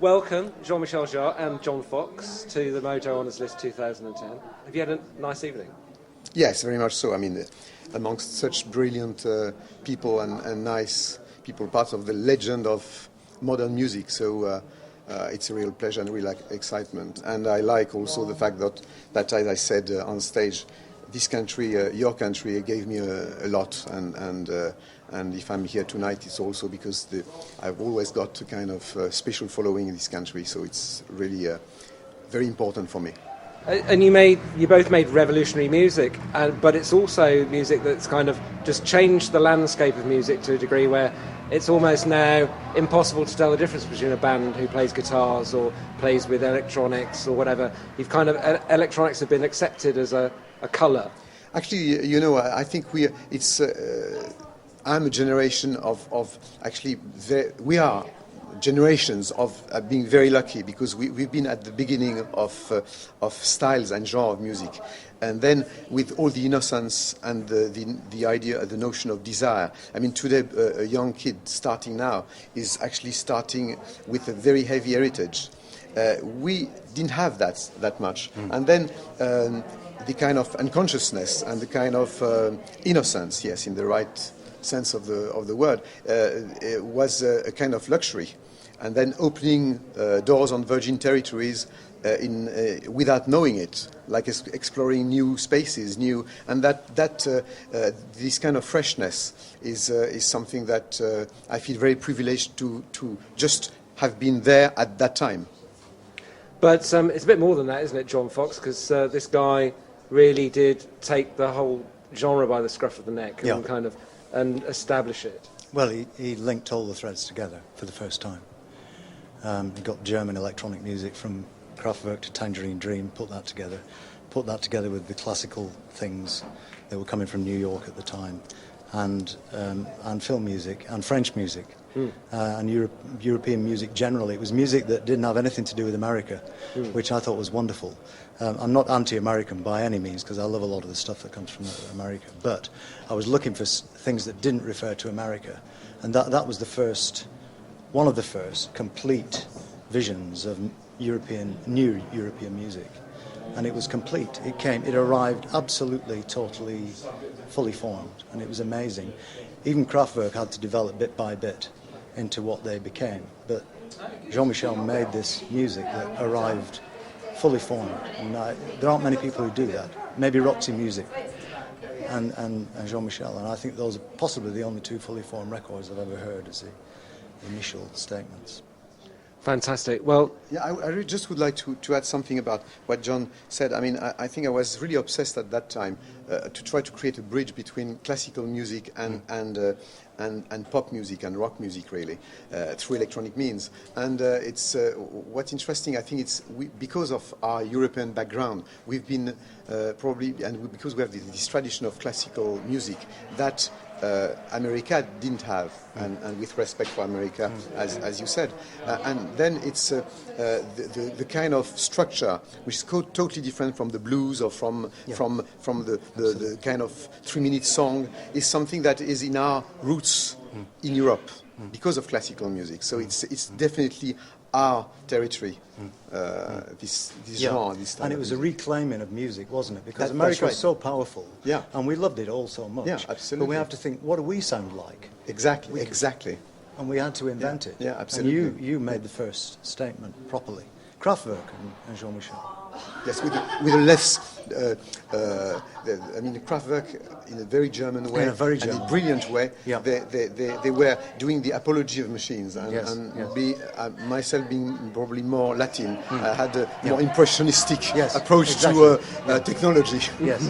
Welcome, Jean-Michel Jarre and John Foxx, to the Mojo Honours List 2010. Have you had a nice evening? Yes, very much so. I mean, amongst such brilliant people and nice people, part of the legend of modern music. So it's a real pleasure and real excitement. And I like also the fact that as I said on stage, this country, your country, gave me a lot. And if I'm here tonight, it's also because I've always got a kind of special following in this country. So it's really very important for me. And you both made revolutionary music, but it's also music that's kind of just changed the landscape of music to a degree where it's almost now impossible to tell the difference between a band who plays guitars or plays with electronics or whatever. You've kind of electronics have been accepted as a colour. Actually, you know, I think I'm a generation of actually we are generations of being very lucky because we've been at the beginning of styles and genre of music, and then with all the innocence and the idea, the notion of desire. I mean, today a young kid starting now is actually starting with a very heavy heritage. We didn't have that much, and then the kind of unconsciousness and the kind of innocence, yes, in the right sense of the word, it was a kind of luxury, and then opening doors on virgin territories without knowing it, like exploring new spaces, and this kind of freshness is something that I feel very privileged to just have been there at that time. But it's a bit more than that, isn't it, John Foxx? Because this guy really did take the whole genre by the scruff of the neck and establish it. Well, he linked all the threads together for the first time. He got German electronic music from Kraftwerk to Tangerine Dream, put that together with the classical things that were coming from New York at the time, and film music and French music. And European music generally. It was music that didn't have anything to do with America, which I thought was wonderful. I'm not anti-American by any means, because I love a lot of the stuff that comes from America, but I was looking for things that didn't refer to America, and that was one of the first complete visions of new European music, and it was complete. It arrived absolutely, totally, fully formed, and it was amazing. Even Kraftwerk had to develop bit by bit into what they became, but Jean-Michel made this music that arrived fully formed, and there aren't many people who do that. Maybe Roxy Music and Jean-Michel, and I think those are possibly the only two fully formed records I've ever heard as the initial statements. Fantastic. Well, yeah, I really just would like to add something about what John said. I mean, I think I was really obsessed at that time to try to create a bridge between classical music and pop music and rock music, really, through electronic means. And it's what's interesting. I think because of our European background, we've been because we have this tradition of classical music that America didn't have, and with respect for America, as you said, and then it's the kind of structure which is totally different from the blues or from the kind of 3-minute song, is something that is in our roots in Europe because of classical music. So it's definitely our territory, this genre, this style. And it was a reclaiming of music, wasn't it? Because America was so powerful, and we loved it all so much. Yeah, absolutely. But we have to think, what do we sound like? Exactly. And we had to invent it. Yeah, absolutely. And you made the first statement properly. Kraftwerk and Jean-Michel. Yes, with a less, Kraftwerk in a very German way, and in a brilliant way. Yeah. They were doing the apology of machines, myself being probably more Latin, had a more impressionistic approach to technology. Yes.